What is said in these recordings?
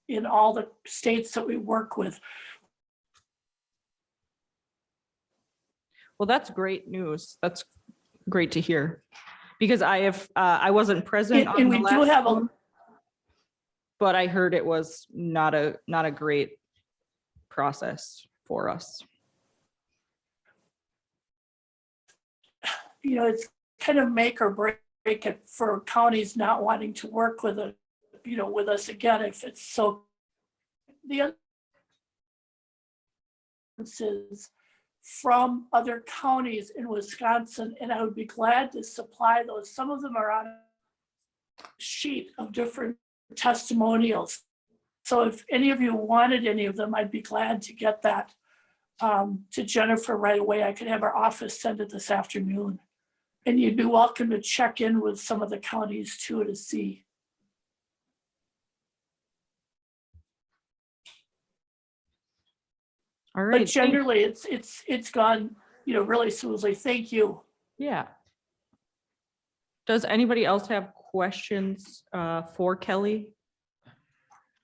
in all the states that we work with. Well, that's great news. That's great to hear, because I wasn't present on And the we do last have one, but I heard it was not a great process for us. It's kind of make or break it for counties not wanting to work with with us again, if it's so. The other is from other counties in Wisconsin, and I would be glad to supply those. Some of them are on a sheet of different testimonials. So if any of you wanted any of them, I'd be glad to get that to Jennifer right away. I could have our office send it this afternoon. And you'd be welcome to check in with some of the counties too to see. All right. But generally, it's gone, really smoothly. Thank you. Yeah. Does anybody else have questions for Kelly?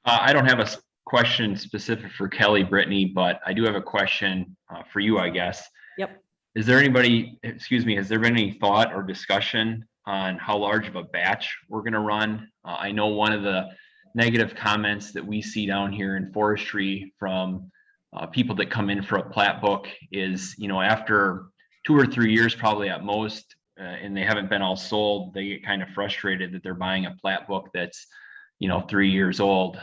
I don't have a question specific for Kelly, Brittany, but I do have a question for you, I guess. Yep. Has there been any thought or discussion on how large of a batch we're going to run? I know one of the negative comments that we see down here in forestry from people that come in for a plat book is, after 2 or 3 years, probably at most, and they haven't been all sold, they get kind of frustrated that they're buying a plat book that's 3 years old.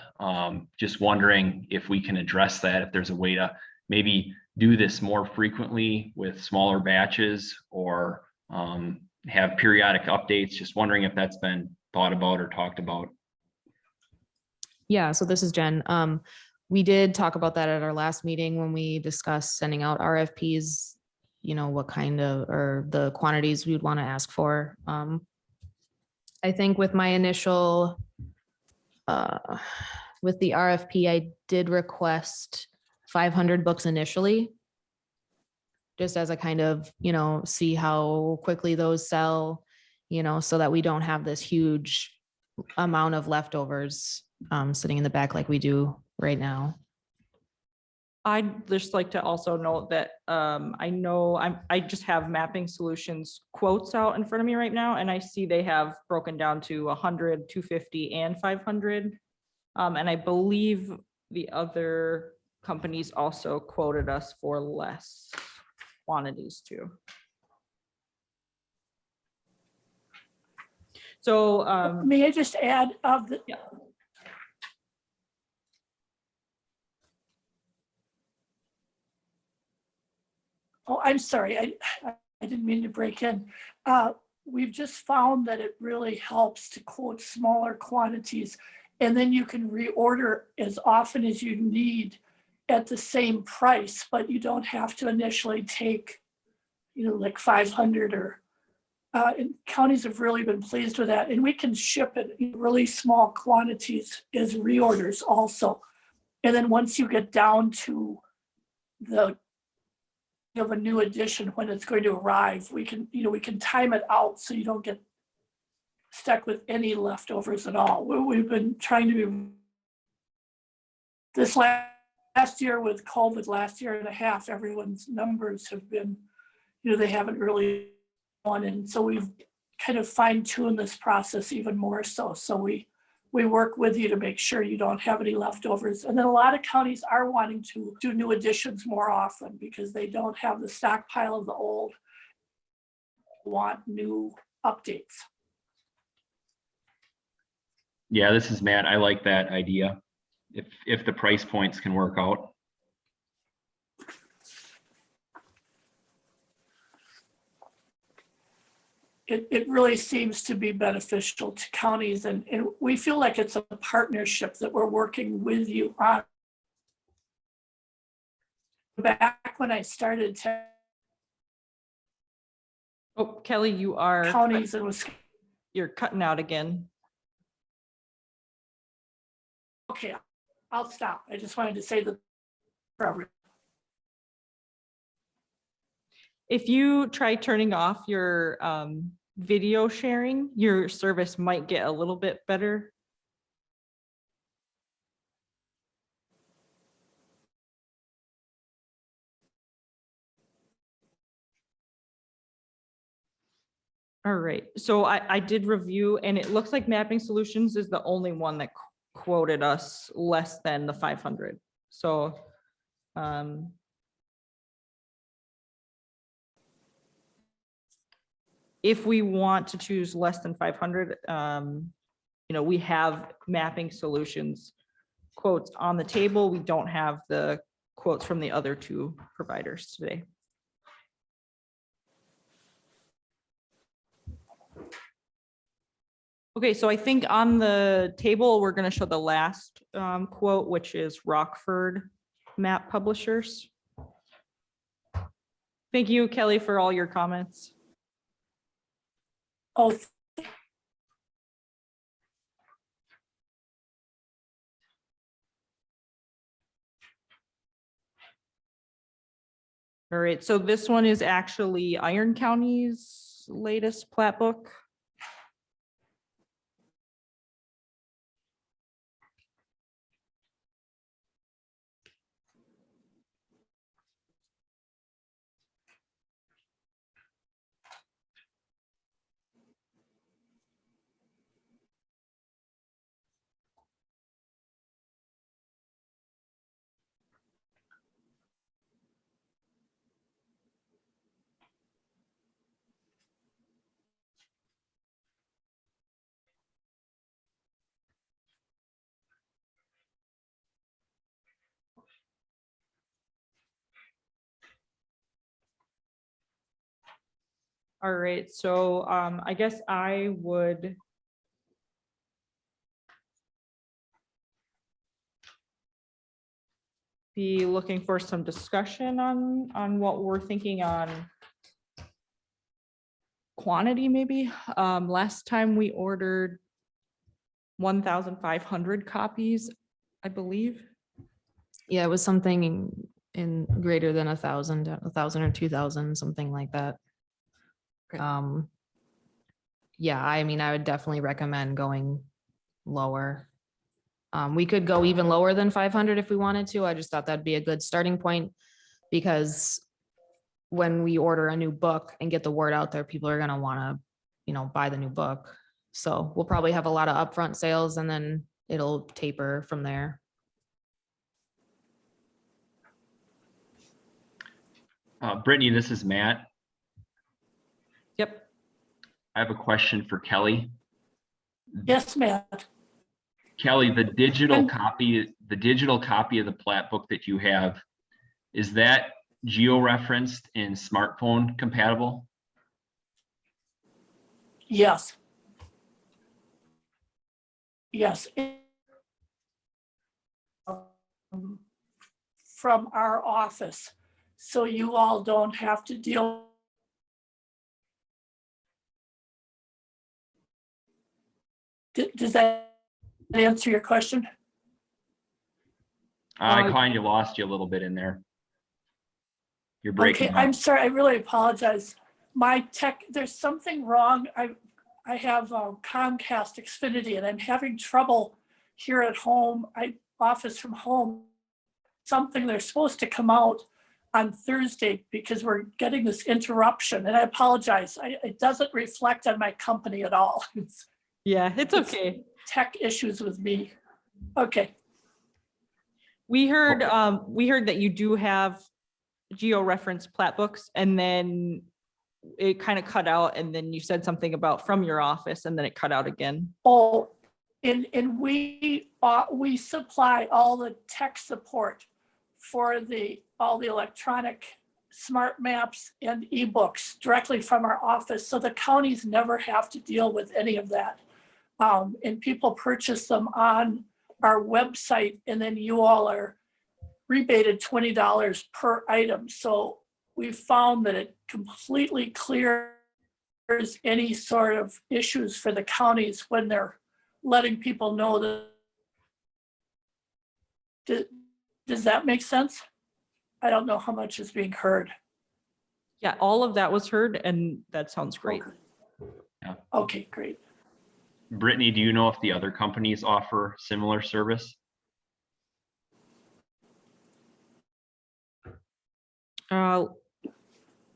Just wondering if we can address that, if there's a way to maybe do this more frequently with smaller batches, or have periodic updates. Just wondering if that's been thought about or talked about. Yeah, so this is Jen. We did talk about that at our last meeting when we discussed sending out RFPs, what kind of, or the quantities we would want to ask for. I think with my initial, with the RFP, I did request 500 books initially, just as a kind of, see how quickly those sell, so that we don't have this huge amount of leftovers sitting in the back like we do right now. I'd just like to also note that I just have Mapping Solutions quotes out in front of me right now, and I see they have broken down to 100, 250, and 500. And I believe the other companies also quoted us for less quantities too. So may I just add yeah. Oh, I'm sorry. I didn't mean to break in. We've just found that it really helps to quote smaller quantities, and then you can reorder as often as you need at the same price, but you don't have to initially take, like 500 or, and counties have really been pleased with that. And we can ship it in really small quantities as reorders also. And then once you get down to of a new edition when it's going to arrive, we can time it out so you don't get stuck with any leftovers at all. We've been trying to be this last year with COVID, last year and a half, everyone's numbers have been, they haven't really gone in. So we've kind of fine-tuned this process even more so. So we work with you to make sure you don't have any leftovers. And then a lot of counties are wanting to do new additions more often because they don't have the stockpile of the old, want new updates. Yeah, this is Matt. I like that idea. If the price points can work out. It really seems to be beneficial to counties, and we feel like it's a partnership that we're working with you on. Back when I started Oh, Kelly, you are counties and Wisconsin. You're cutting out again. Okay, I'll stop. I just wanted to say that forever. If you try turning off your video sharing, your service might get a little bit better. All right, so I did review and it looks like Mapping Solutions is the only one that quoted us less than the 500. So, if we want to choose less than 500, we have Mapping Solutions quotes on the table. We don't have the quotes from the other two providers today. Okay, so I think on the table, we're going to show the last quote, which is Rockford Map Publishers. Thank you, Kelly, for all your comments. Oh, All right, so this one is actually Iron County's latest plat book. All right, so I guess I would be looking for some discussion on what we're thinking on quantity, maybe. Last time we ordered 1,500 copies, I believe. Yeah, it was something in greater than 1,000 or 2,000, something like that. Okay. Yeah, I mean, I would definitely recommend going lower. We could go even lower than 500 if we wanted to. I just thought that'd be a good starting point, because when we order a new book and get the word out there, people are gonna wanna, buy the new book. So we'll probably have a lot of upfront sales and then it'll taper from there. Brittany, this is Matt. Yep. I have a question for Kelly. yes, Matt. Kelly, the digital copy of the plat book that you have, is that geo-referenced and smartphone compatible? Yes. Yes. From our office, so you all don't have to deal. Does that answer your question? I kind of lost you a little bit in there. You're breaking Okay, up. I'm sorry, I really apologize. My tech, there's something wrong. I have Comcast Xfinity and I'm having trouble here at home. I office from home. Something they're supposed to come out on Thursday because we're getting this interruption, and I apologize. It doesn't reflect on my company at all. It's Yeah, it's okay. tech issues with me. Okay. We heard that you do have geo-referenced plat books, and then it kind of cut out, and then you said something about from your office, and then it cut out again. Oh, and we supply all the tech support for all the electronic smart maps and ebooks directly from our office. So the counties never have to deal with any of that. And people purchase them on our website, and then you all are rebated $20 per item. So we found that it completely clears any sort of issues for the counties when they're letting people know that. Does that make sense? I don't know how much is being heard. Yeah, all of that was heard, and that sounds great. Yeah. Okay, great. Brittany, do you know if the other companies offer similar service?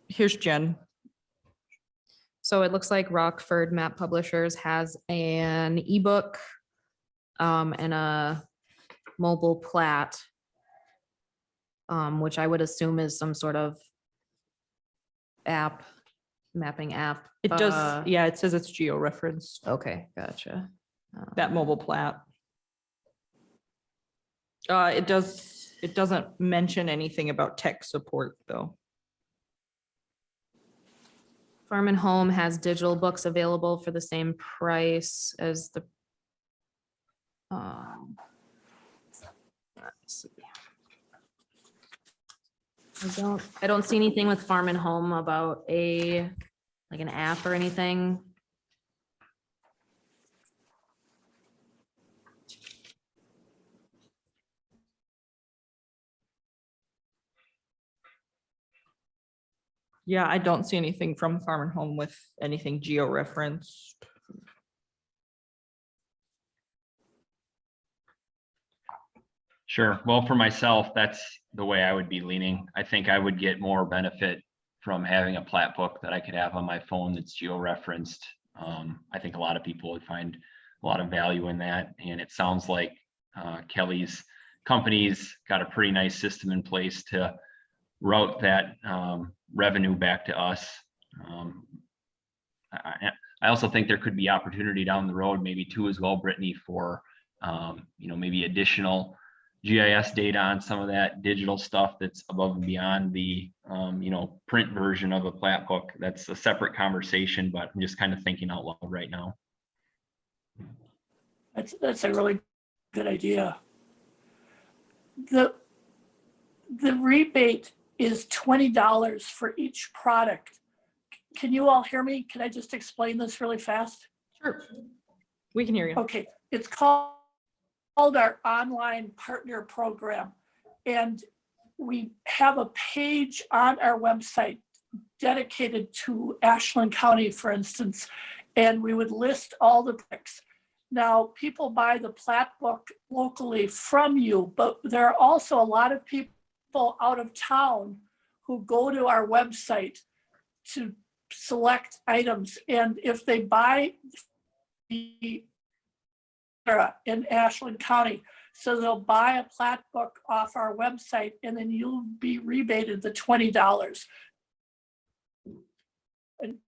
Here's Jen. So it looks like Rockford Map Publishers has an ebook and a mobile plat, which I would assume is some sort of app, mapping app. It does, yeah, it says it's geo-referenced, Okay, gotcha. that mobile plat. It doesn't mention anything about tech support though. Farm and Home has digital books available for the same price as the. Let's see. I don't see anything with Farm and Home about like an app or anything. Yeah, I don't see anything from Farm and Home with anything geo-referenced. Sure. Well, for myself, that's the way I would be leaning. I think I would get more benefit from having a plat book that I could have on my phone that's geo-referenced. I think a lot of people would find a lot of value in that. And it sounds like Kelly's company's got a pretty nice system in place to route that revenue back to us. I also think there could be opportunity down the road, maybe too as well, Brittany, for maybe additional GIS data on some of that digital stuff that's above and beyond the print version of a plat book. That's a separate conversation, but I'm just kind of thinking out loud right now. That's a really good idea. The rebate is $20 for each product. Can you all hear me? Can I just explain this really fast? Sure. We can hear you. Okay, it's called our online partner program. And we have a page on our website dedicated to Ashland County, for instance, and we would list all the products. Now, people buy the plat book locally from you, but there are also a lot of people out of town who go to our website to select items. And if they buy the in Ashland County, so they'll buy a plat book off our website and then you'll be rebated the $20. An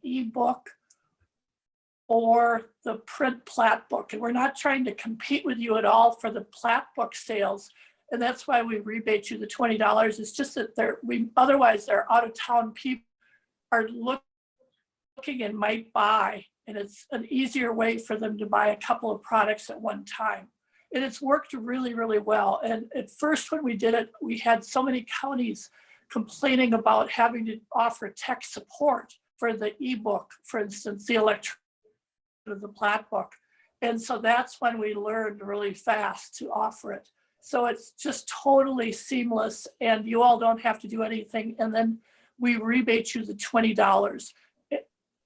ebook or the print plat book. And we're not trying to compete with you at all for the plat book sales. And that's why we rebate you the $20. It's just that otherwise they're out of town people are looking and might buy, and it's an easier way for them to buy a couple of products at one time. And it's worked really, really well. And at first when we did it, we had so many counties complaining about having to offer tech support for the ebook, for instance, the electronic of the plat book. And so that's when we learned really fast to offer it. So it's just totally seamless and you all don't have to do anything. And then we rebate you the $20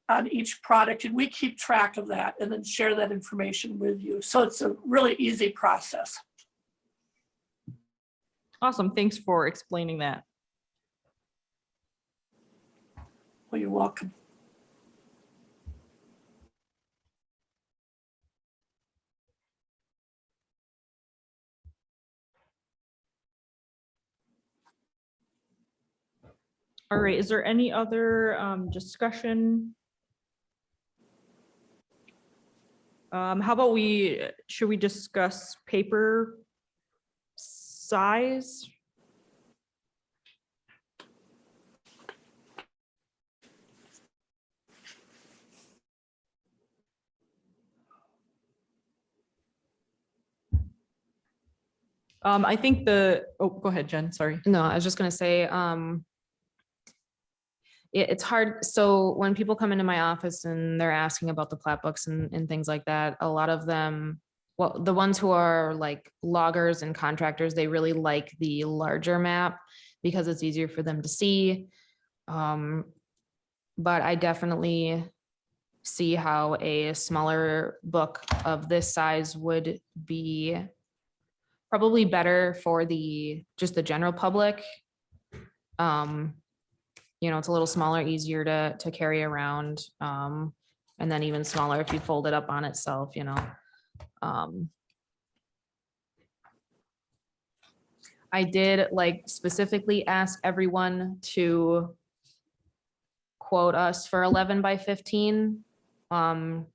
on each product, and we keep track of that and then share that information with you. So it's a really easy process. Awesome. Thanks for explaining that. Well, you're welcome. All right. Is there any other discussion? How about should we discuss paper size? I think oh, go ahead, Jen, sorry. No, I was just gonna say, it's hard. So when people come into my office and they're asking about the plat books and things like that, a lot of them, well, the ones who are like loggers and contractors, they really like the larger map because it's easier for them to see. But I definitely see how a smaller book of this size would be probably better for just the general public. you know, it's a little smaller, easier to carry around. And then even smaller if you fold it up on itself, you know. I did like specifically ask everyone to quote us for 11 by 15. But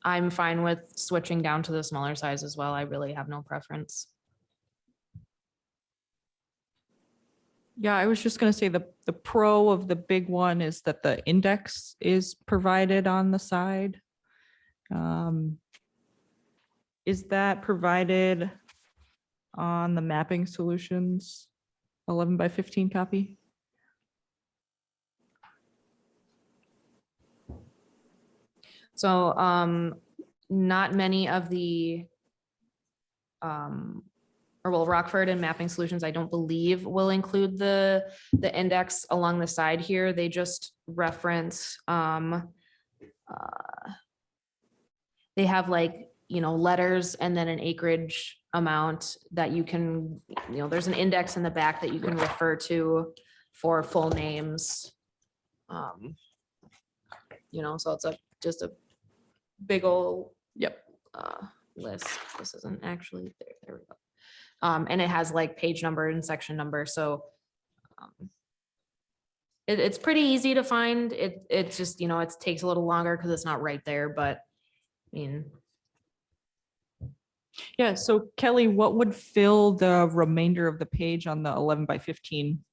I'm fine with switching down to the smaller size as well. I really have no preference. Yeah, I was just gonna say the pro of the big one is that the index is provided on the side. Is that provided on the mapping solutions 11 by 15 copy? So not many of the or well, Rockford and Mapping Solutions, I don't believe will include the index along the side here. They just reference they have like, you know, letters and then an acreage amount that you can, you know, there's an index in the back that you can refer to for full names. You know, so it's just a big old list. This isn't actually there. There we go. And it has like page number and section number. So it's pretty easy to find. It's just, you know, it takes a little longer because it's not right there, but I mean, Yeah, so Kelly, what would fill the remainder of the page on the 11 by 15?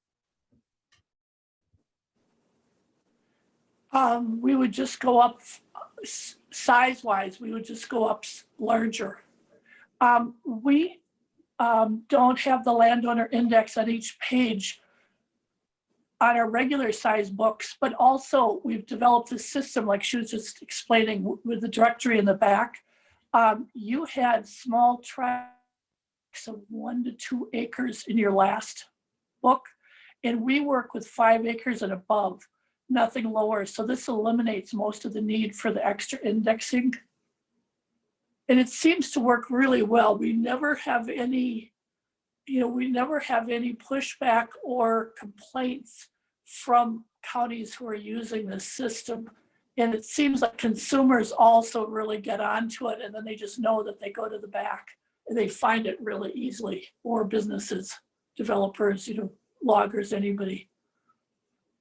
We would just go up size-wise, we would just go up larger. We don't have the landowner index on each page on our regular size books, but also we've developed a system like she was just explaining with the directory in the back. You had small tracts of 1 to 2 acres in your last book, and we work with 5 acres and above, nothing lower. So this eliminates most of the need for the extra indexing. And it seems to work really well. We never have any, you know, we never have any pushback or complaints from counties who are using this system. And it seems like consumers also really get onto it, and then they just know that they go to the back and they find it really easily, or businesses, developers, you know, loggers, anybody.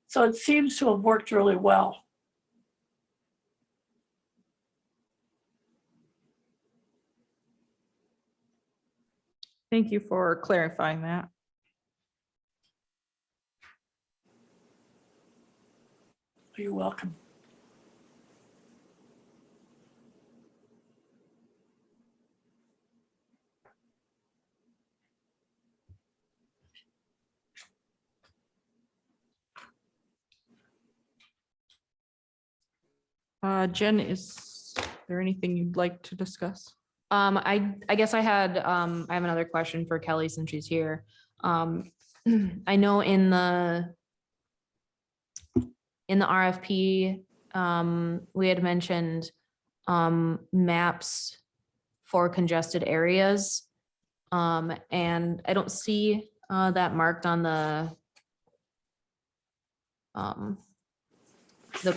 So it seems to have worked really well. Thank you for clarifying that. You're welcome. Jen, is there anything you'd like to discuss? I guess I have another question for Kelly since she's here. I know in the RFP, we had mentioned maps for congested areas. And I don't see that marked on the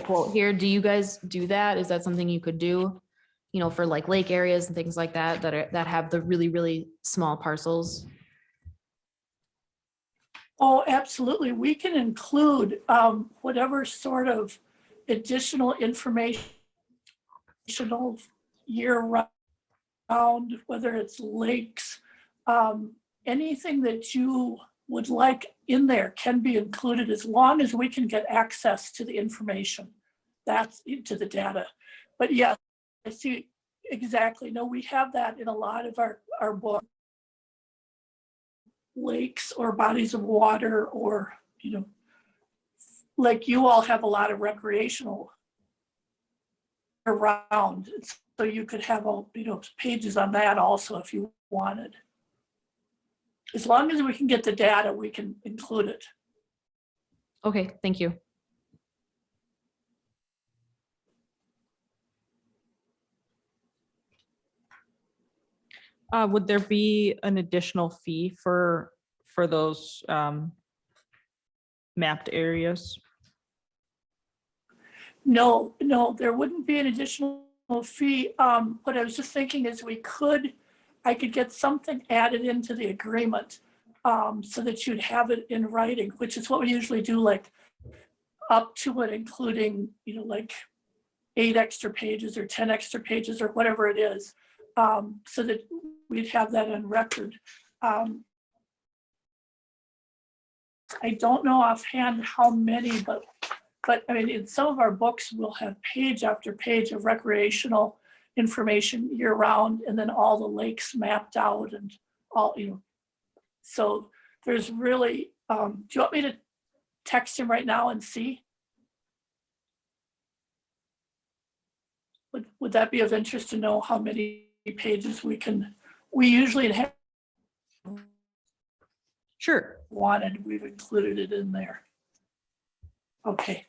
quote here. Do you guys do that? Is that something you could do? You know, for like lake areas and things like that, that have the really, really small parcels? Oh, absolutely. We can include whatever sort of additional information year round, whether it's lakes, anything that you would like in there can be included as long as we can get access to the information, that's to the data. But yeah, I see exactly. No, we have that in a lot of our books. Lakes or bodies of water, or, you know, like you all have a lot of recreational around. So you could have, you know, pages on that also if you wanted. As long as we can get the data, we can include it. Okay, thank you. Would there be an additional fee for those mapped areas? No, there wouldn't be an additional fee. What I was just thinking is I could get something added into the agreement so that you'd have it in writing, which is what we usually do, like up to it, including, like 8 extra pages or 10 extra pages or whatever it is, so that we'd have that on record. I don't know offhand how many, but I mean, in some of our books, we'll have page after page of recreational information year round, and then all the lakes mapped out and all, so there's really, do you want me to text him right now and see? Would that be of interest to know how many pages we usually have Sure. wanted, we've included it in there. Okay.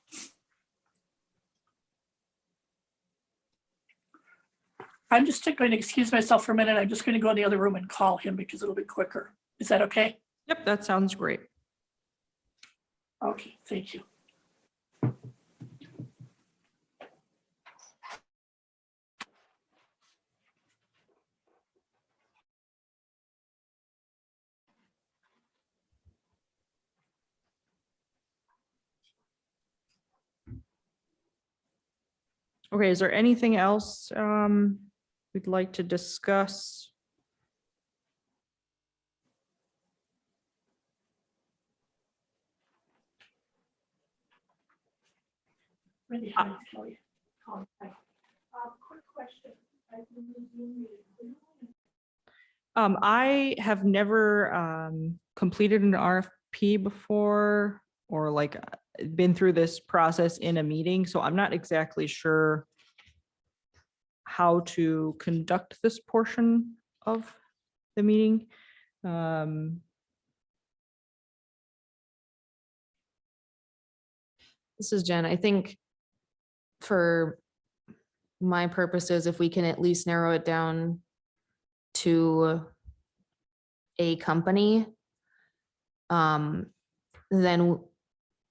I'm just going to excuse myself for a minute. I'm just going to go in the other room and call him because it'll be quicker. Is that okay? Yep, that sounds great. Okay, thank you. Okay, is there anything else we'd like to discuss? Really hard to tell you. Quick question. I have never completed an RFP before or like been through this process in a meeting, so I'm not exactly sure how to conduct this portion of the meeting. This is Jen. I think for my purposes, if we can at least narrow it down to a company, then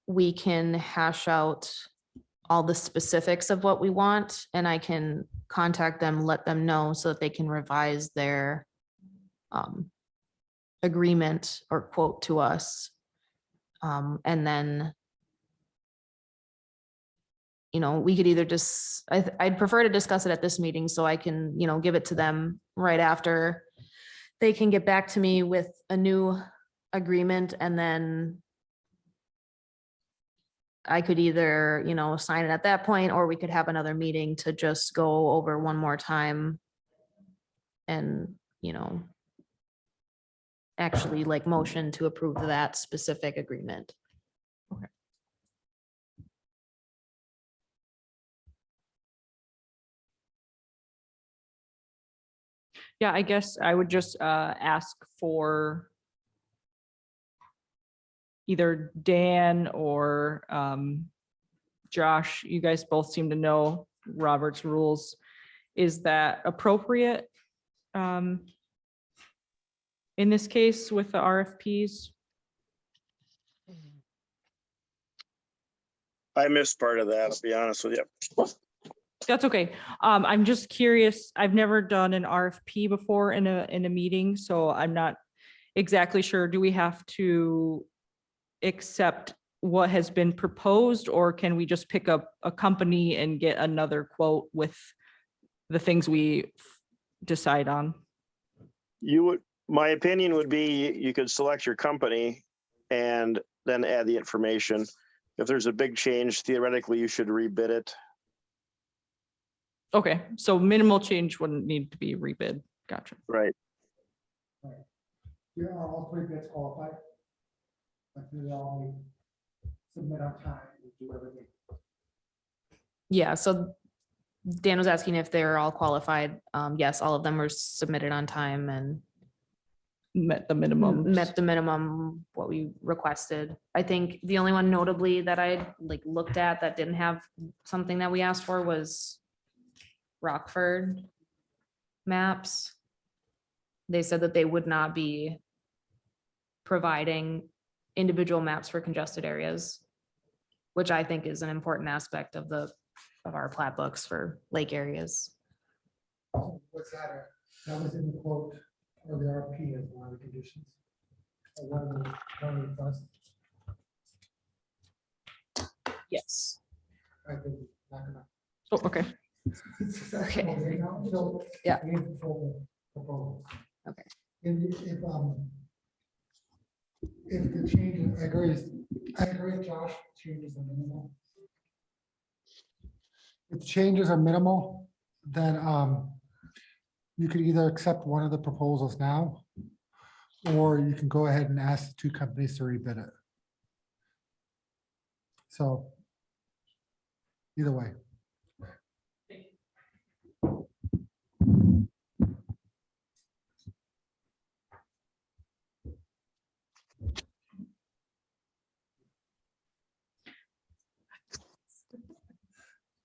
we can hash out all the specifics of what we want, and I can contact them, let them know so that they can revise their agreement or quote to us. And then, we could either just, I'd prefer to discuss it at this meeting so I can, give it to them right after. They can get back to me with a new agreement, and then I could either, sign it at that point, or we could have another meeting to just go over one more time and, actually like motion to approve that specific agreement. Yeah, I guess I would just ask for either Dan or Josh, you guys both seem to know Robert's rules. Is that appropriate in this case with the RFPs? I missed part of that, to be honest with you. That's okay. I'm just curious. I've never done an RFP before in a meeting, so I'm not exactly sure. Do we have to accept what has been proposed, or can we just pick up a company and get another quote with the things we decide on? My opinion would be you could select your company and then add the information. If there's a big change, theoretically, you should rebid it. Okay, so minimal change wouldn't need to be rebid. Gotcha. Right. Are all 3 bids qualified? Like, do they all submit on time and do everything? Yeah, so Dan was asking if they're all qualified. Yes, all of them were submitted on time and Met the minimum. met the minimum, what we requested. I think the only one notably that I looked at that didn't have something that we asked for was Rockford maps. They said that they would not be providing individual maps for congested areas, which I think is an important aspect of our plat books for lake areas. What's that? That was in the quote or the RP as one of the conditions. Or one of the first, Yes. I think, not gonna. Oh, okay. Okay. So, Yeah. we have the full proposal. Okay. And if the changes, I agree with Josh, changes are minimal. If changes are minimal, then you could either accept one of the proposals now, or you can go ahead and ask the two companies to rebid it. So either way.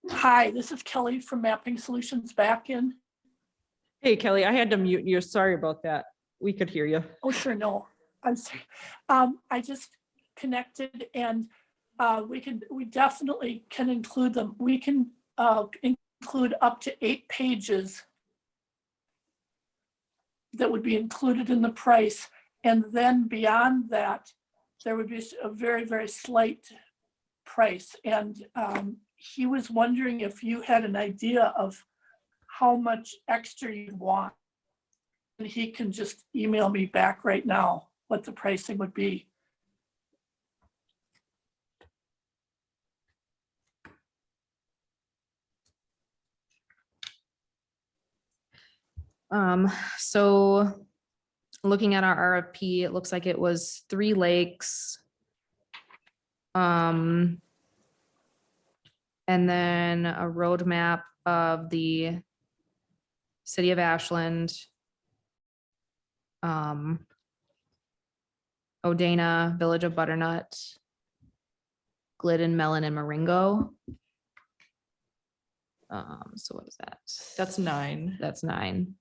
Hi, this is Kelly from Mapping Solutions back in. Hey, Kelly, I had to mute you. Sorry about that. We could hear you. Oh, sure, no, I'm sorry. I just connected and we definitely can include them. We can include up to 8 pages that would be included in the price. And then beyond that, there would be a very, very slight price. And he was wondering if you had an idea of how much extra you'd want. And he can just email me back right now what the pricing would be. So looking at our RFP, it looks like it was 3 lakes. And then a roadmap of the city of Ashland, Odana, Village of Butternut, Glidden, Mellon, and Marengo. So what is that? That's 9. That's 9.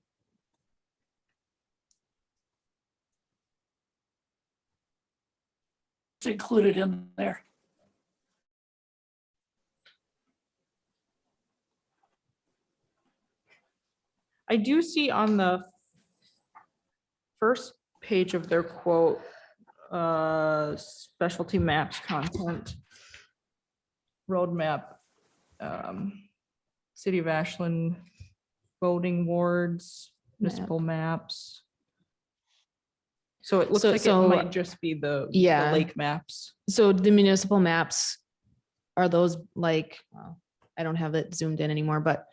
It's included in there. I do see on the first page of their quote, specialty maps content, roadmap, City of Ashland, voting wards, municipal maps. So it looks like it So- might just be the Yeah. lake maps. So the municipal maps, are those like, well, I don't have it zoomed in anymore, but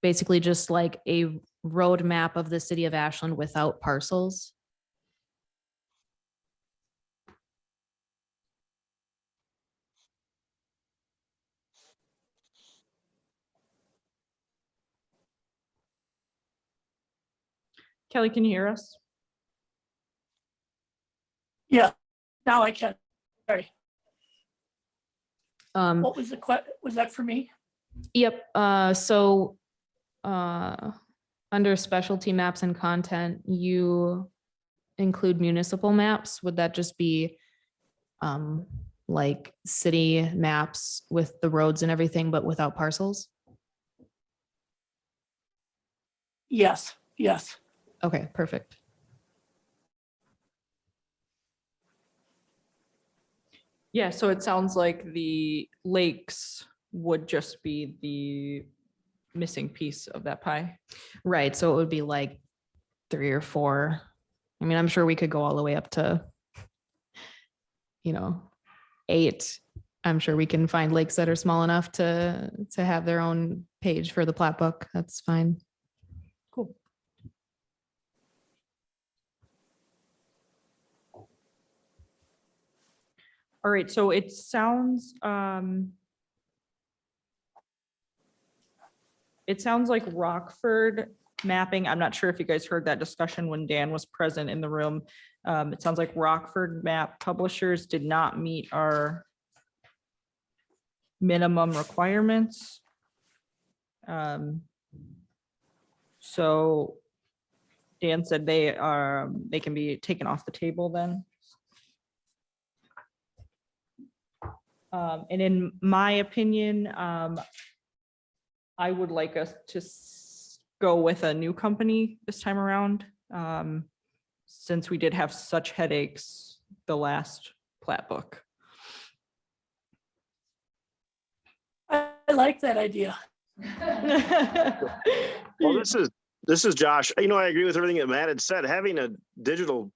basically just like a road map of the city of Ashland without parcels. Kelly, can you hear us? Yeah, now I can. Sorry, Um, what was the was that for me? Yep, so under specialty maps and content, you include municipal maps. Would that just be like city maps with the roads and everything, but without parcels? Yes, yes. Okay, perfect. Yeah, so it sounds like the lakes would just be the missing piece of that pie. Right, so it would be like 3 or 4. I mean, I'm sure we could go all the way up to, 8. I'm sure we can find lakes that are small enough to have their own page for the plat book. That's fine. Cool. All right, so it sounds like Rockford mapping. I'm not sure if you guys heard that discussion when Dan was present in the room. It sounds like Rockford map publishers did not meet our minimum requirements. So Dan said they can be taken off the table then. And in my opinion, I would like us to go with a new company this time around, since we did have such headaches the last plat book. I like that idea. Well, this is Josh. You know, I agree with everything that Matt had said. Having a digital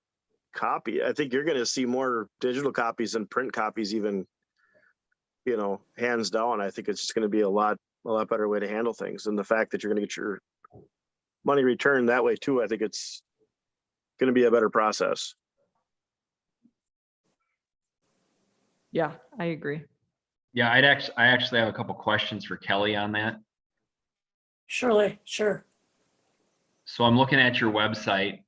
copy, I think you're going to see more digital copies than print copies, even, you know, hands down. I think it's just going to be a lot better way to handle things. And the fact that you're going to get your money returned that way too, I think it's going to be a better process. Yeah, I agree. Yeah, I actually have a couple questions for Kelly on that. Surely, sure. So I'm looking at your website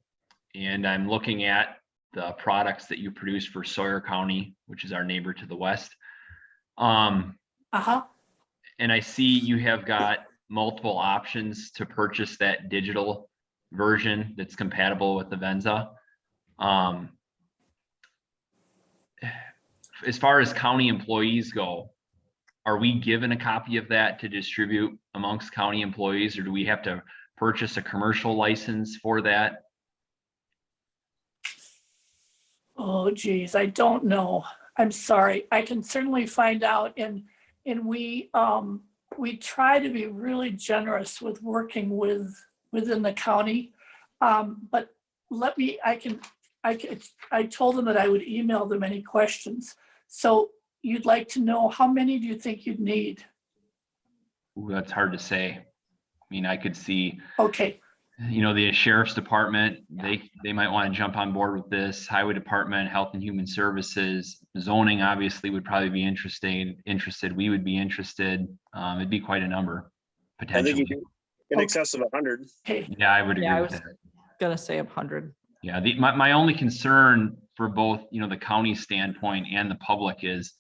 and I'm looking at the products that you produce for Sawyer County, which is our neighbor to the west. Uh-huh. And I see you have got multiple options to purchase that digital version that's compatible with the Venza. As far as county employees go, are we given a copy of that to distribute amongst county employees, or do we have to purchase a commercial license for that? Oh, geez, I don't know. I'm sorry. I can certainly find out, and we try to be really generous with working within the county. But I told them that I would email them any questions. So you'd like to know, how many do you think you'd need? Ooh, that's hard to say. I mean, I could see, Okay, you know, the sheriff's department, they might want to jump on board with this. Highway department, health and human services, zoning obviously would probably be interested. We would be interested. It'd be quite a number I think potentially. you in excess of 100. okay. Yeah, I would Yeah, I agree with was that. gonna say 100. Yeah, my only concern for both, you know, the county standpoint and the public is,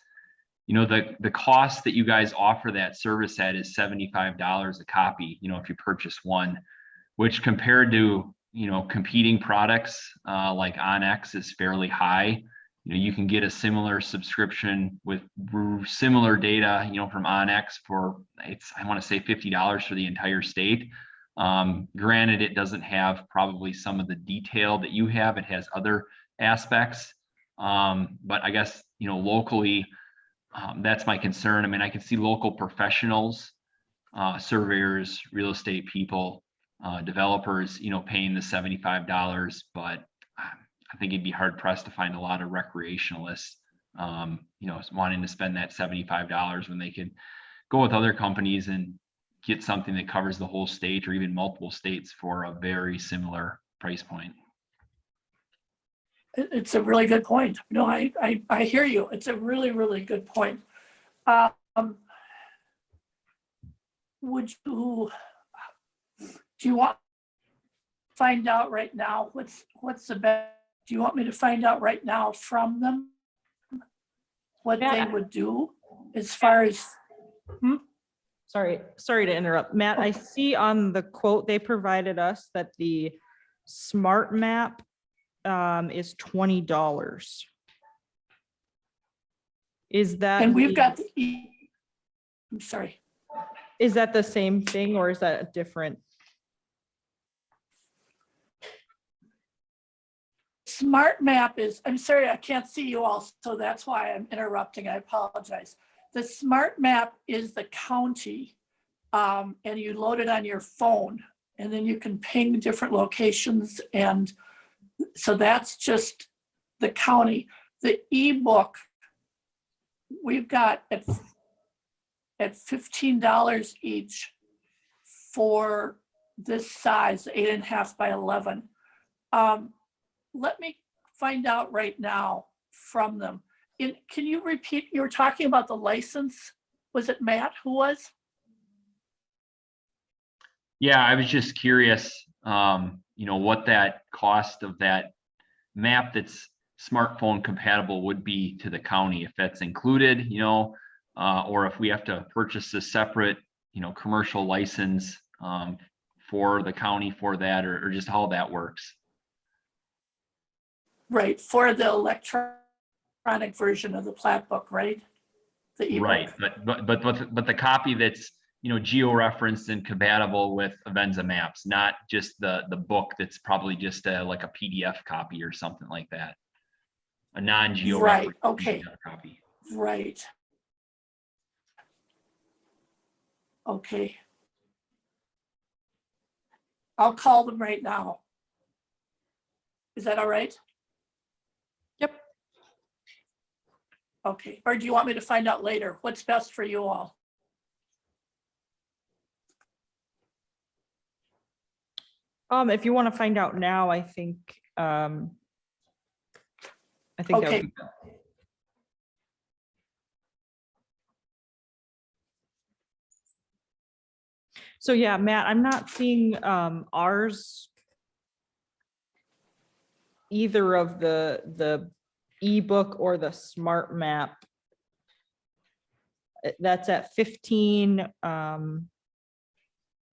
you know, the cost that you guys offer that service at is $75 a copy, you know, if you purchase one, which compared to, you know, competing products like Onyx is fairly high. You know, you can get a similar subscription with similar data, you know, from Onyx for, I want to say $50 for the entire state. Granted, it doesn't have probably some of the detail that you have. It has other aspects. But I guess, you know, locally, that's my concern. I mean, I can see local professionals, surveyors, real estate people, developers, you know, paying the $75, but I think it'd be hard pressed to find a lot of recreationalists, you know, wanting to spend that $75 when they could go with other companies and get something that covers the whole state or even multiple states for a very similar price point. It's a really good point. No, I hear you. It's a really, really good point. Do you want to find out right now what's the best? Do you want me to find out right now from them what they would do as far as? Sorry to interrupt. Matt, I see on the quote they provided us that the smart map is $20. Is that? And we've got I'm sorry. Is that the same thing or is that a different? Smart map is, I'm sorry, I can't see you all, so that's why I'm interrupting. I apologize. The smart map is the county, and you load it on your phone, and then you can ping different locations, and so that's just the county. The ebook we've got at $15 each for this size, 8.5 by 11. Let me find out right now from them. Can you repeat, you were talking about the license? Was it Matt who was? Yeah, I was just curious, you know, what that cost of that map that's smartphone compatible would be to the county, if that's included, you know, or if we have to purchase a separate, you know, commercial license for the county for that, or just how that works? Right, for the electronic version of the plat book, right? The ebook. Right, but the copy that's, you know, geo-referenced and compatible with Avenza maps, not just the book that's probably just like a PDF copy or something like that. A non-geo. Right, okay. Copy. Right. Okay. I'll call them right now. Is that all right? Yep. Okay, or do you want me to find out later? What's best for you all? If you want to find out now, I think that would Okay. be- So yeah, Matt, I'm not seeing ours, either of the ebook or the smart map. That's at $15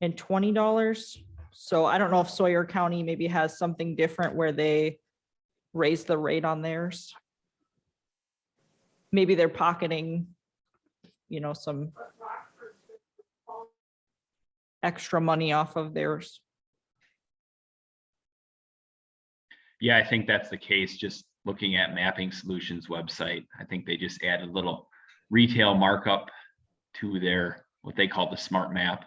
and $20. So I don't know if Sawyer County maybe has something different where they raise the rate on theirs. Maybe they're pocketing, you know, some extra money off of theirs. Yeah, I think that's the case. Just looking at Mapping Solutions website, I think they just added a little retail markup to their, what they call the smart map.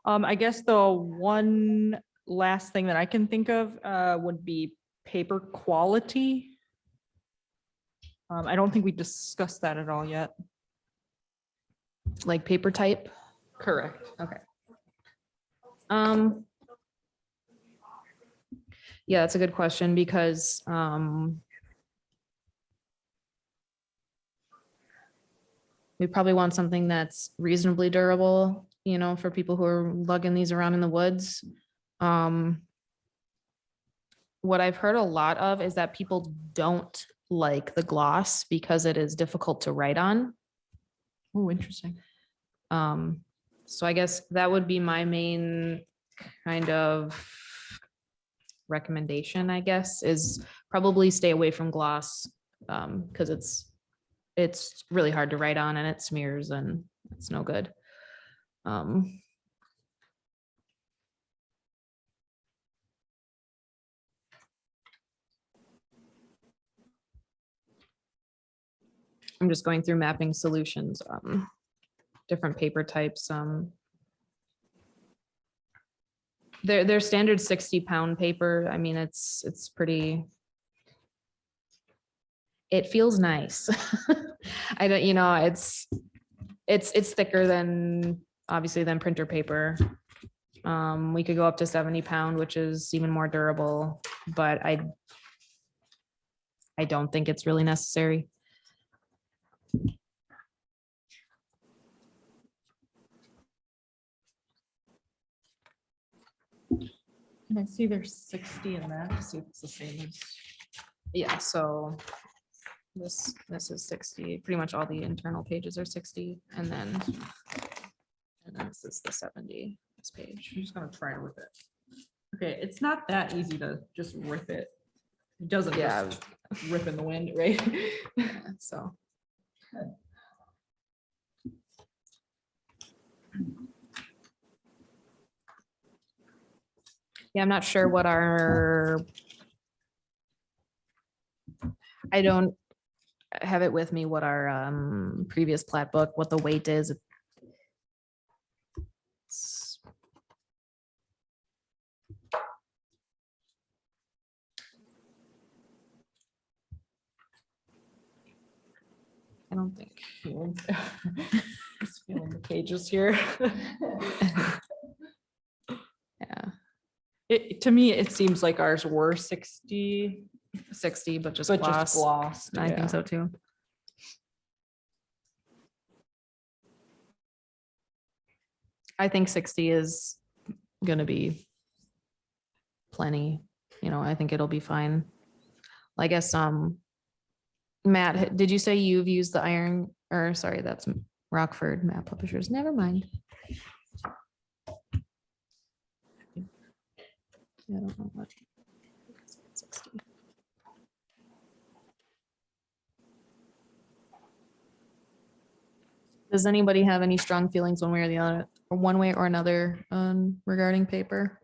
I guess the one last thing that I can think of would be paper quality. I don't think we discussed that at all yet. Like paper type? Correct. Okay. Yeah, that's a good question because we probably want something that's reasonably durable, you know, for people who are lugging these around in the woods. What I've heard a lot of is that people don't like the gloss because it is difficult to write on. Oh, interesting. So I guess that would be my main kind of recommendation, I guess, is probably stay away from gloss because it's really hard to write on and it smears and it's no good. I'm just going through Mapping Solutions, different paper types. Their standard 60-pound paper. I mean, it's pretty. It feels nice. I don't, you know, it's thicker than obviously than printer paper. We could go up to 70-pound, which is even more durable, but I don't think it's really necessary. Can I see there's 60 in that? See if it's the same as. Yeah, so this is 60. Pretty much all the internal pages are 60, and then this is the 70. This page. I'm just gonna try to rip it. Okay, it's not that easy to just rip it. It doesn't just rip in the wind, right? Yeah, so. Yeah, I'm not sure what I don't have it with me what our previous plat book, what the weight is. think. Just feeling the pages here. Yeah, To me, it seems like ours were 60, 60, but just but just gloss. glossed. I yeah. think so too. I think 60 is gonna be plenty, I think it'll be fine. I guess, Matt, did you say you've used the iron, or sorry, that's Rockford Map Publishers, never mind. Yeah, I don't know what. 60. Does anybody have any strong feelings one way or the other, or one way or another, regarding paper?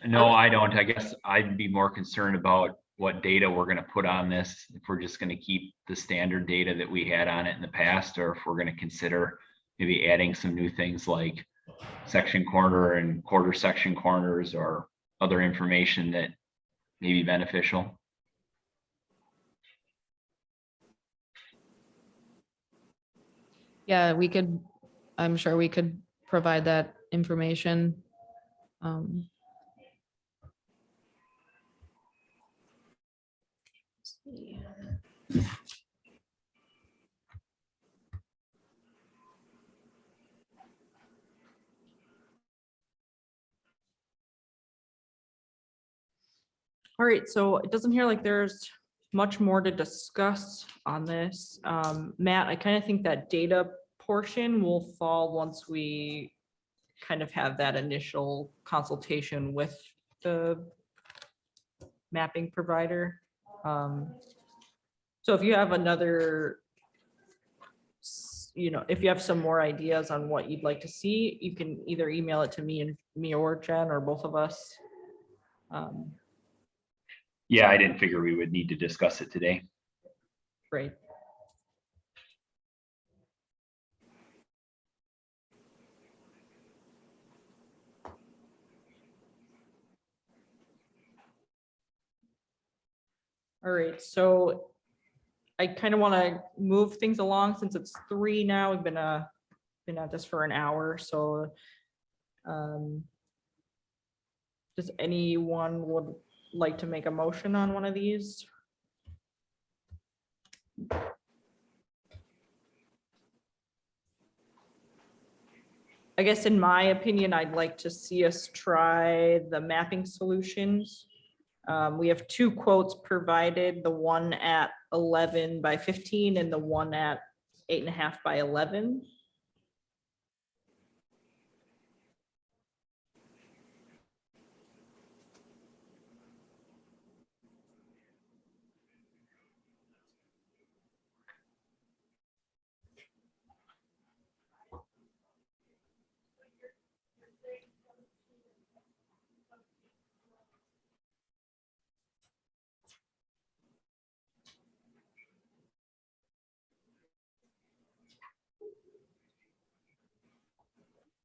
No, I don't. I guess I'd be more concerned about what data we're gonna put on this. If we're just gonna keep the standard data that we had on it in the past, or if we're gonna consider maybe adding some new things like section corner and quarter section corners or other information that may be beneficial. Yeah, I'm sure we could provide that information. Let's see. All right, so it doesn't hear like there's much more to discuss on this. Matt, I kind of think that data portion will fall once we kind of have that initial consultation with the mapping provider. So if you have another, if you have some more ideas on what you'd like to see, you can either email it to me or Jen or both of us. Yeah, I didn't figure we would need to discuss it today. Great. All right, so I kind of want to move things along since it's 3 now. We've been at this for an hour, so does anyone would like to make a motion on one of these? I guess in my opinion, I'd like to see us try the mapping solutions. We have 2 quotes provided, the one at 11 by 15 and the one at 8.5 by 11.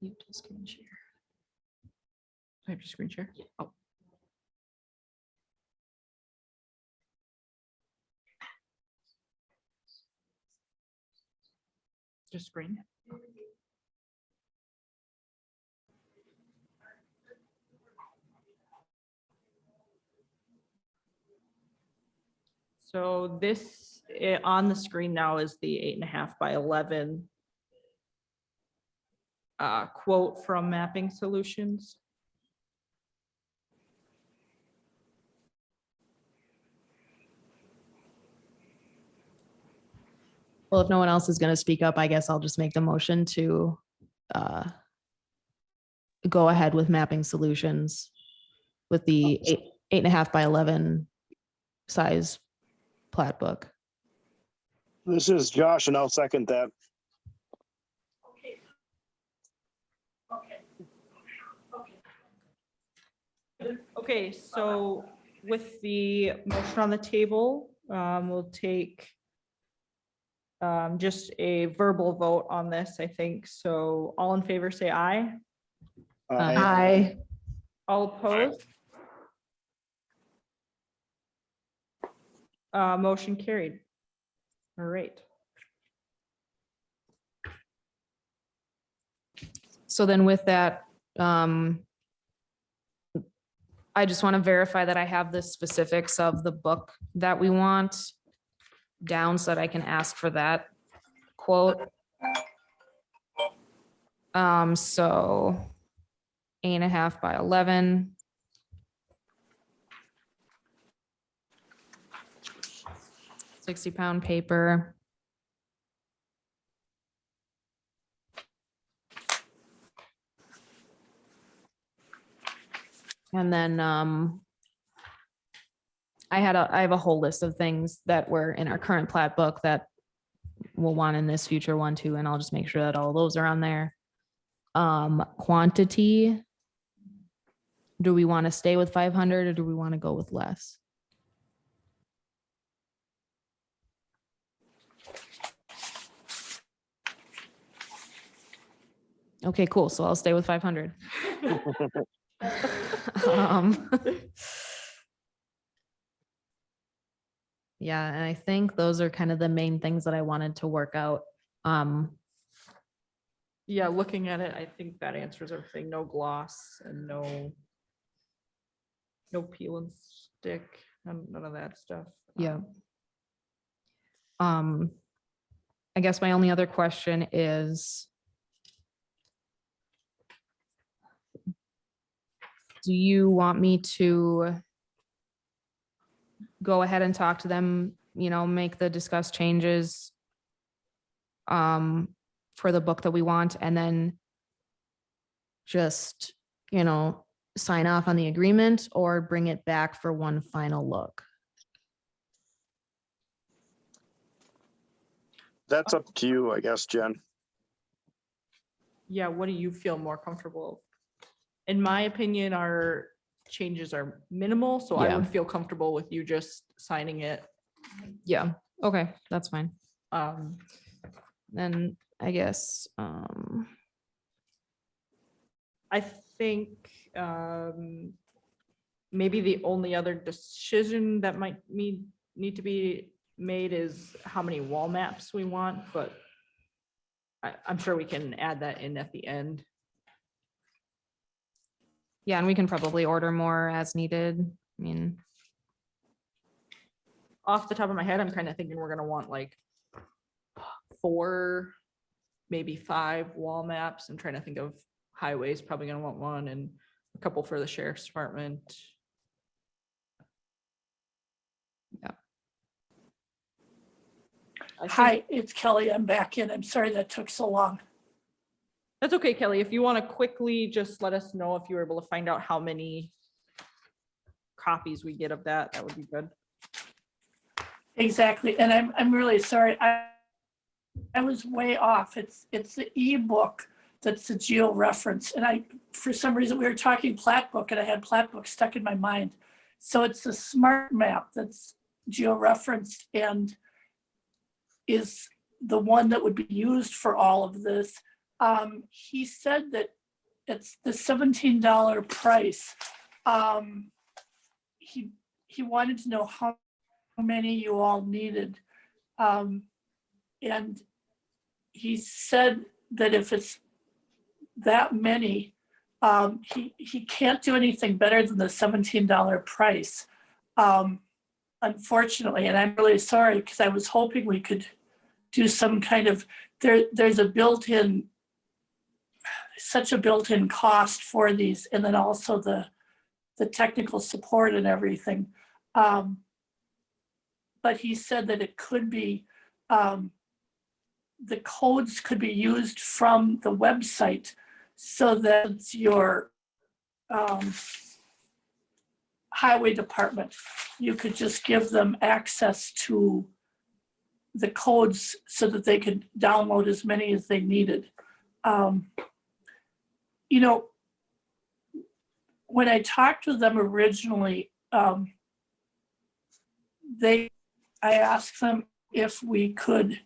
You have to screen share. I have to screen share. Oh. Just screen. So this on the screen now is the 8.5 by 11 quote from Mapping Solutions. Well, if no one else is going to speak up, I guess I'll just make the motion to go ahead with Mapping Solutions with the 8.5 by 11 size plat book. This is Josh, and I'll second that. Okay, so with the motion on the table, we'll take just a verbal vote on this, I think. So all in favor, say aye. Aye. All opposed? Motion carried. All right. So then with that, I just want to verify that I have the specifics of the book that we want down so that I can ask for that quote. So 8.5 by 11. £60 paper. And then I have a whole list of things that were in our current plat book that we'll want in this future one too, and I'll just make sure that all those are on there. Quantity. Do we want to stay with 500 or do we want to go with less? Okay, cool. So I'll stay with 500. Yeah, and I think those are kind of the main things that I wanted to work out. Yeah, looking at it, I think that answers everything. No gloss and no peel and stick, none of that stuff. Yeah. I guess my only other question is, do you want me to go ahead and talk to them, make the discussed changes for the book that we want, and then just, sign off on the agreement, or bring it back for one final look? That's up to you, I guess, Jen. Yeah, what do you feel more comfortable? In my opinion, our changes are minimal, so I Yeah. would feel comfortable with you just signing it. Yeah, okay, that's fine. Um, Then I guess, I think maybe the only other decision that might need to be made is how many wall maps we want, but I'm sure we can add that in at the end. yeah, and we can probably order more as needed. I mean, Off the top of my head, I'm kind of thinking we're gonna want like 4, maybe 5 wall maps. I'm trying to think of highways, probably gonna want one, and a couple for the sheriff's department. Yeah. I think- Hi, it's Kelly. I'm back in. I'm sorry that took so long. That's okay, Kelly. If you want to quickly just let us know if you were able to find out how many copies we get of that, that would be good. Exactly. And I'm really sorry. I was way off. It's the ebook that's the geo reference. And for some reason, we were talking plat book and I had plat book stuck in my mind. So it's the smart map that's geo referenced and is the one that would be used for all of this. He said that it's the $17 price. He wanted to know how many you all needed. And he said that if it's that many, he can't do anything better than the $17 price. Unfortunately, and I'm really sorry because I was hoping we could do some kind of, there's a such a built-in cost for these, and then also the technical support and everything. But he said that it could be, the codes could be used from the website so that your highway department, you could just give them access to the codes so that they could download as many as they needed. When I talked to them originally, I asked them if we could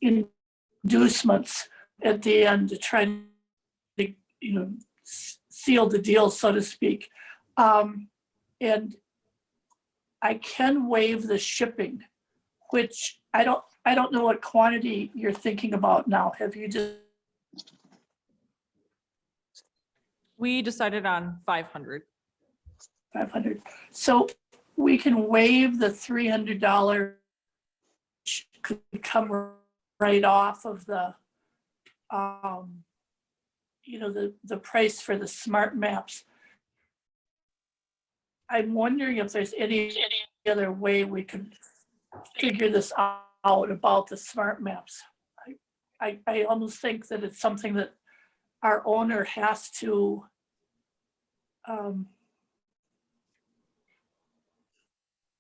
inducements at the end to try to, seal the deal, so to speak. And I can waive the shipping, which I don't know what quantity you're thinking about now. Have you just, We decided on 500. 500? So we can waive the $300, which could come right off of the, the price for the smart maps. I'm wondering if there's any other way we could figure this out about the smart maps. I almost think that it's something that our owner has to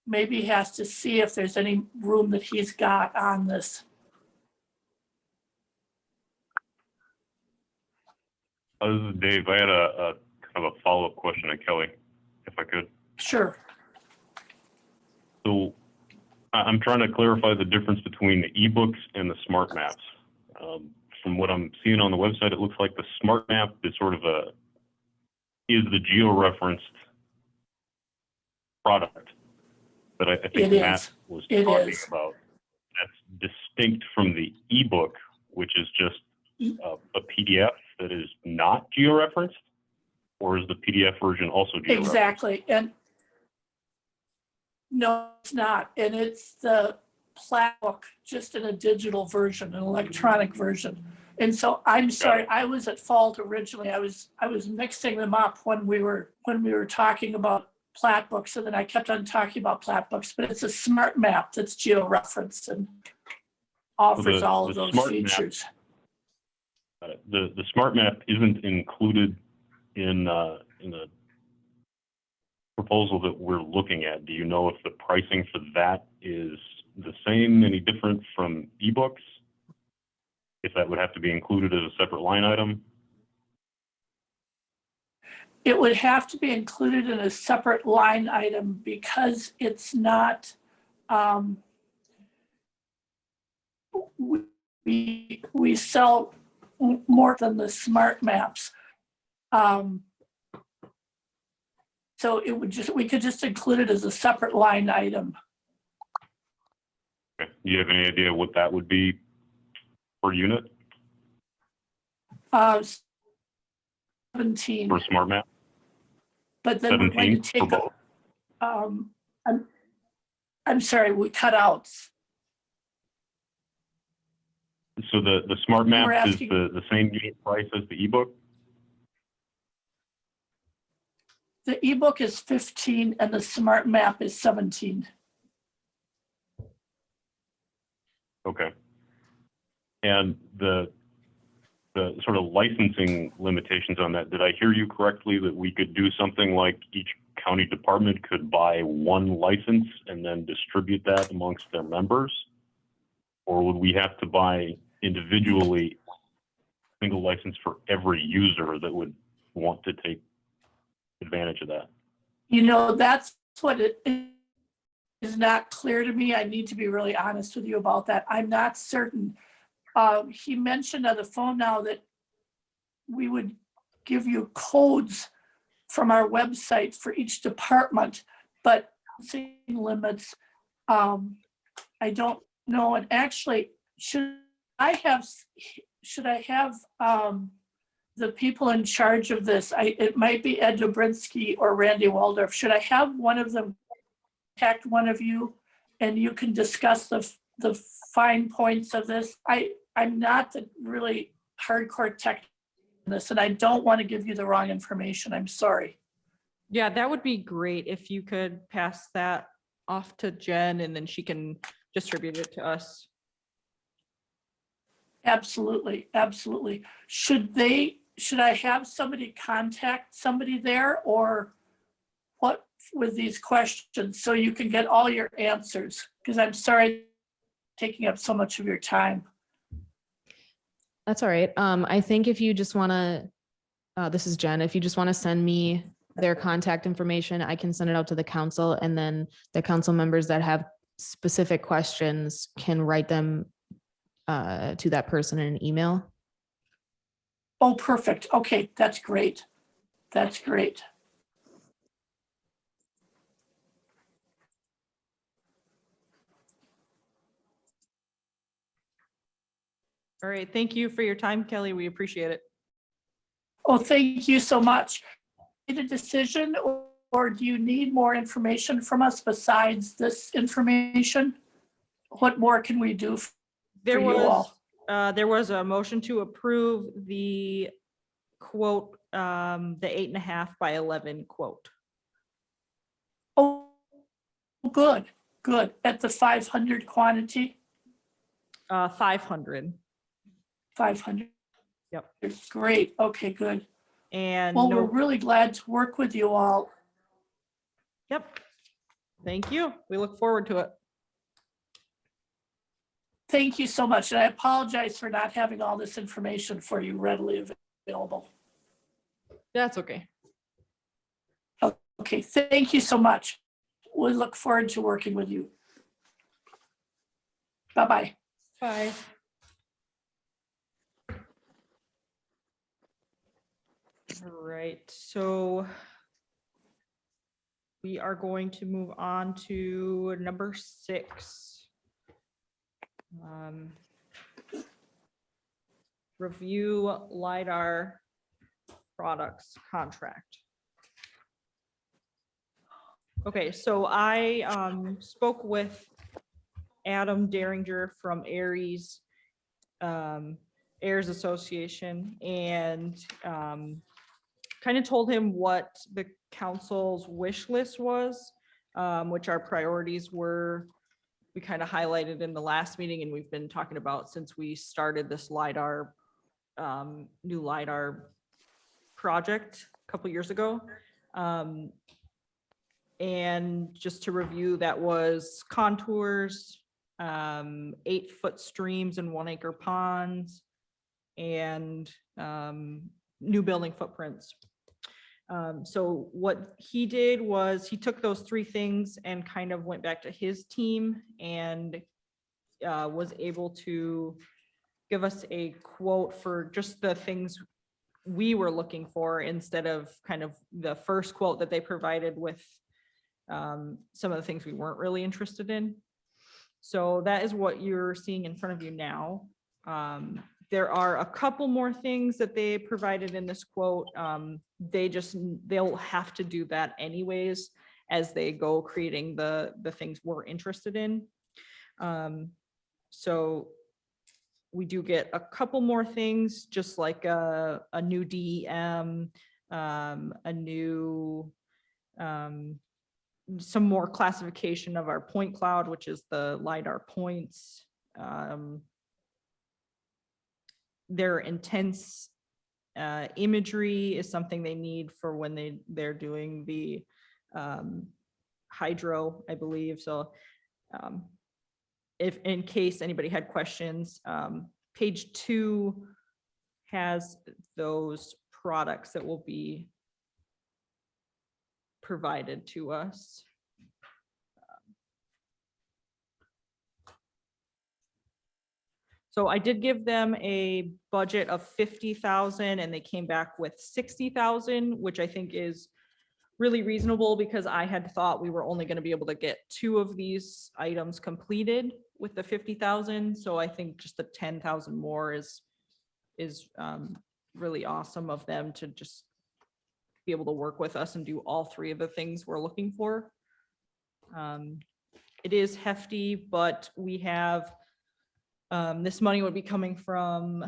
maybe has to see if there's any room that he's got on this. This is Dave. I had a kind of a follow-up question on Kelly, if I could. Sure. So I'm trying to clarify the difference between the ebooks and the smart maps. From what I'm seeing on the website, it looks like the smart map is sort of is the geo-referenced product that I think It Matt is. was It talking is. about. That's distinct from the ebook, which is just a PDF that is not geo-referenced, or is the PDF version also geo-referenced? Exactly. And no, it's not. And it's the plat book, just in a digital version, an electronic version. And so I'm sorry, I was at fault originally. I was mixing them up when we were talking about plat books, and then I kept on talking about plat books, but it's a smart map that's geo-referenced and offers all of those features. The smart map isn't included in the proposal that we're looking at. Do you know if the pricing for that is the same, any different from ebooks? If that would have to be included as a separate line item? It would have to be included in a separate line item because it's not, we sell more than the smart maps. So we could just include it as a separate line item. Okay. Do you have any idea what that would be per unit 17, for smart map? but then we're going 17 to for take, both? I'm sorry, we cut out. So the smart map is asking- the same unit price as the ebook? The ebook is 15 and the smart map is 17. Okay. And the sort of licensing limitations on that, did I hear you correctly that we could do something like each county department could buy one license and then distribute that amongst their members? Or would we have to buy individually a single license for every user that would want to take advantage of that? That's what it is not clear to me. I need to be really honest with you about that. I'm not certain. He mentioned on the phone now that we would give you codes from our website for each department, but limits, I don't know. And actually, should I have the people in charge of this? It might be Ed Dobrinsky or Randy Waldorf. Should I have one of them contact one of you and you can discuss the fine points of this? I'm not the really hardcore tech in this, and I don't want to give you the wrong information. I'm sorry. Yeah, that would be great if you could pass that off to Jen and then she can distribute it to us. Absolutely, absolutely. Should I have somebody contact somebody there, or what with these questions so you can get all your answers? Because I'm sorry taking up so much of your time. That's all right. I think if you just want to, this is Jen, if you just want to send me their contact information, I can send it out to the council, and then the council members that have specific questions can write them to that person in an email. Oh, perfect. Okay, that's great. That's great. All right. Thank you for your time, Kelly. We appreciate it. Oh, thank you so much. Made a decision, or do you need more information from us besides this information? What more can we do for There you was, all? there was a motion to approve the quote, the 8.5 by 11 quote. Oh, good, good. At the 500 quantity, 500. 500. Yep. Great. Okay, good. And Well, we're no, really glad to work with you all. yep. Thank you. We look forward to it. Thank you so much. And I apologize for not having all this information for you readily available. That's okay. Okay, thank you so much. We look forward to working with you. Bye-bye. Bye. All right, so we are going to move on to number 6. Review Lidar products contract. Okay, so I spoke with Adam Derringer from Aries Association, and kind of told him what the council's wish list was, which our priorities were. We kind of highlighted in the last meeting, and we've been talking about since we started this Lidar, new Lidar project a couple years ago. And just to review, that was contours, 8-foot streams and 1-acre ponds, and new building footprints. So what he did was he took those 3 things and kind of went back to his team and was able to give us a quote for just the things we were looking for, instead of kind of the first quote that they provided with some of the things we weren't really interested in. So that is what you're seeing in front of you now. There are a couple more things that they provided in this quote. They'll have to do that anyways as they go creating the things we're interested in. So we do get a couple more things, just like a new DEM, a new, some more classification of our point cloud, which is the Lidar points. Their intense imagery is something they need for when they're doing the hydro, I believe. So if in case anybody had questions, page 2 has those products that will be provided to us. So I did give them a budget of 50,000 and they came back with 60,000, which I think is really reasonable, because I had thought we were only going to be able to get 2 of these items completed with the 50,000. So I think just the 10,000 more is really awesome of them to just be able to work with us and do all 3 of the things we're looking for. It is hefty, but we have this money would be coming from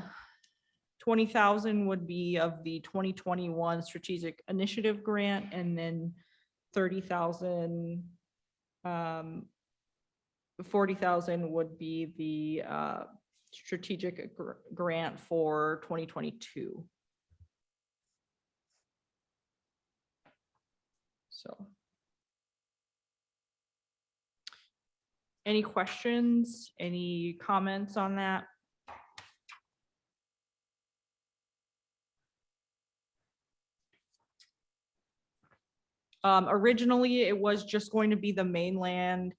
20,000 would be of the 2021 strategic initiative grant, and then 30,000, 40,000 would be the strategic grant for 2022. So. Any questions, any comments on that? Originally, it was just going to be the mainland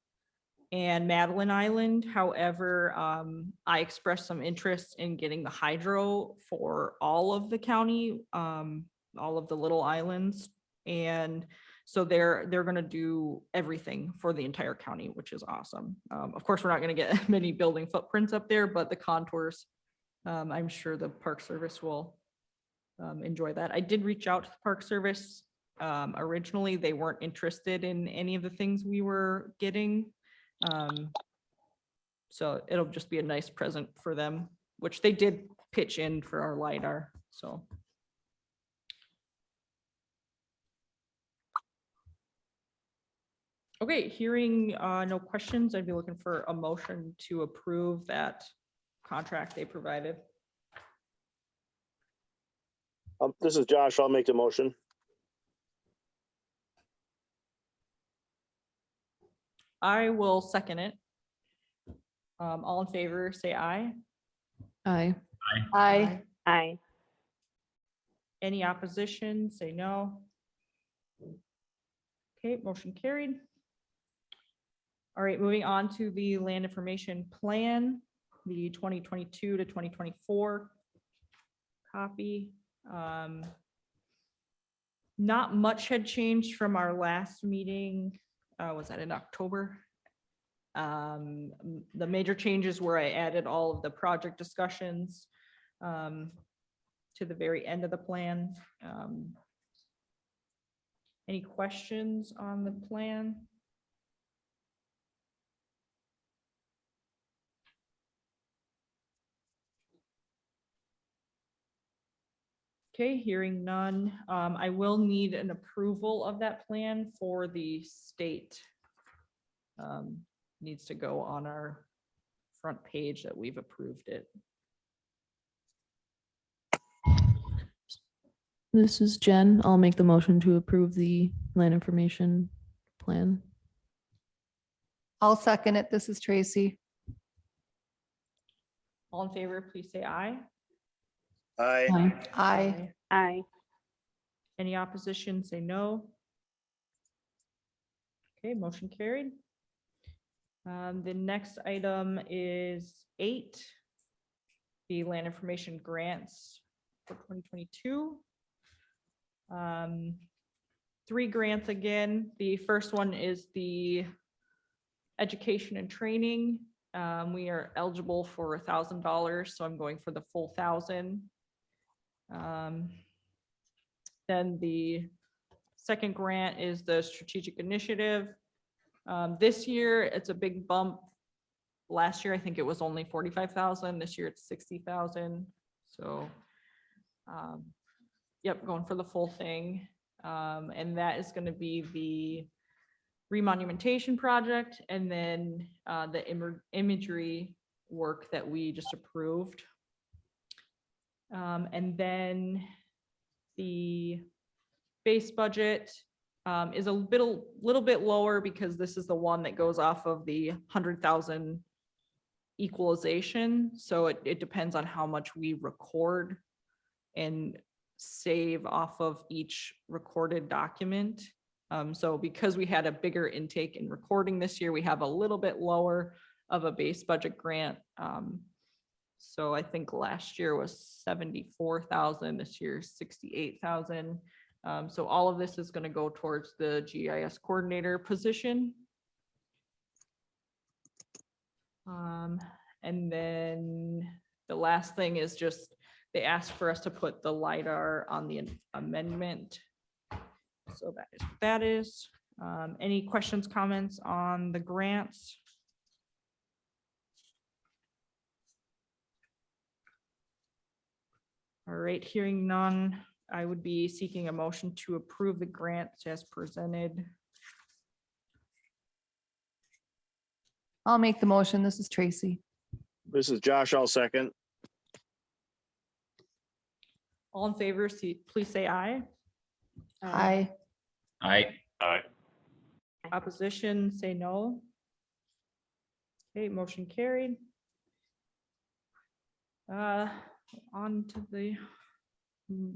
and Madeline Island. However, I expressed some interest in getting the hydro for all of the county, all of the little islands. And so they're going to do everything for the entire county, which is awesome. Of course, we're not going to get many building footprints up there, but the contours I'm sure the Park Service will enjoy that. I did reach out to the Park Service. Originally, they weren't interested in any of the things we were getting. So it'll just be a nice present for them, which they did pitch in for our Lidar, so. Okay, hearing no questions, I'd be looking for a motion to approve that contract they provided. This is Josh. I'll make the motion. I will second it. All in favor, say aye. Aye. Aye. Aye. Any opposition, say no. Okay, motion carried. All right, moving on to the land information plan, the 2022 to 2024 copy. Not much had changed from our last meeting. Was that in October? The major changes were I added all of the project discussions to the very end of the plan. Any questions on the plan? Okay, hearing none. I will need an approval of that plan for the state. Needs to go on our front page that we've approved it. This is Jen. I'll make the motion to approve the land information plan. I'll second it. This is Tracy. All in favor, please say aye. Aye. Aye. Aye. Aye. Any opposition, say no. Okay, motion carried. The next item is 8, the land information grants for 2022. 3 grants again. The first one is the education and training. We are eligible for $1,000, so I'm going for the full 1,000. Then the second grant is the strategic initiative. This year, it's a big bump. Last year, I think it was only 45,000. This year, it's 60,000. So, yep, going for the full thing. And that is going to be the remonumentation project and then the imagery work that we just approved. And then the base budget is a little bit lower because this is the one that goes off of the 100,000 equalization. So it depends on how much we record and save off of each recorded document. So because we had a bigger intake in recording this year, we have a little bit lower of a base budget grant. So I think last year was 74,000, this year 68,000. So all of this is going to go towards the GIS coordinator position. And then the last thing is just, they asked for us to put the Lidar on the amendment. So that is what that is. Any questions, comments on the grants? All right, hearing none, I would be seeking a motion to approve the grants as presented. I'll make the motion. This is Tracy. This is Josh. I'll second. All in favor, please say aye. Aye. Aye. Aye. Opposition, say no. Okay, motion carried. On to the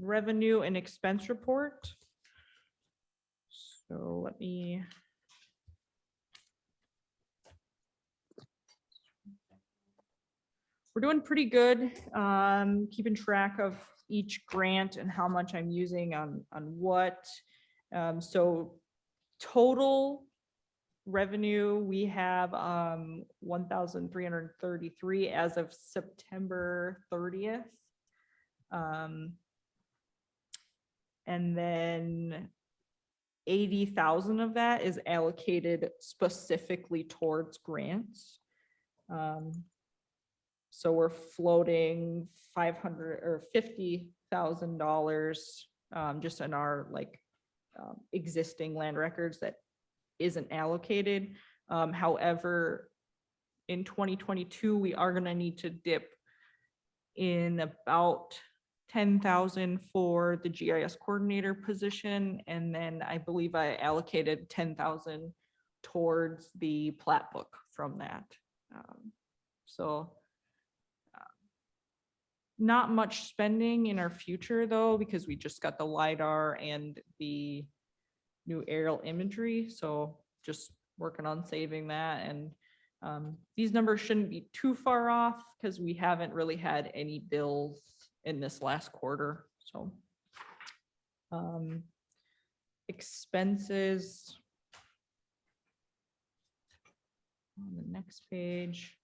revenue and expense report. So let me. We're doing pretty good, keeping track of each grant and how much I'm using on what. So total revenue, we have 1,333 as of September 30th. And then 80,000 of that is allocated specifically towards grants. So we're floating $500 or $50,000 just in our existing land records that isn't allocated. However, in 2022, we are gonna need to dip in about 10,000 for the GIS coordinator position. And then I believe I allocated 10,000 towards the plat book from that. So not much spending in our future though, because we just got the Lidar and the new aerial imagery. So just working on saving that. And these numbers shouldn't be too far off because we haven't really had any bills in this last quarter. So expenses on the next page.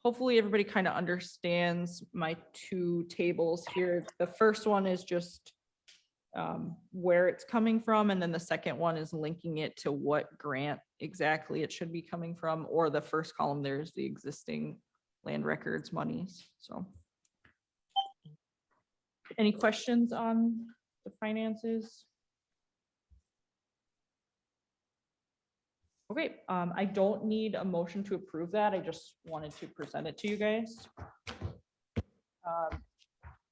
Hopefully everybody kind of understands my two tables here. The first one is just where it's coming from, and then the second one is linking it to what grant exactly it should be coming from, or the first column there's the existing land records monies. So any questions on the finances? Okay, I don't need a motion to approve that. I just wanted to present it to you guys.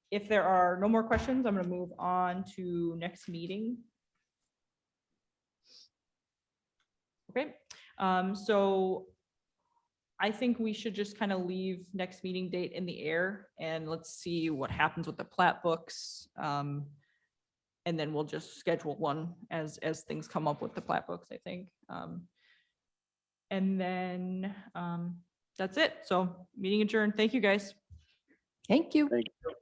If there are no more questions, I'm going to move on to next meeting. Okay, so I think we should just kind of leave next meeting date in the air and let's see what happens with the plat books. And then we'll just schedule one as things come up with the plat books, I think. And then that's it. So meeting adjourned. Thank you, guys. Thank you. Thank you.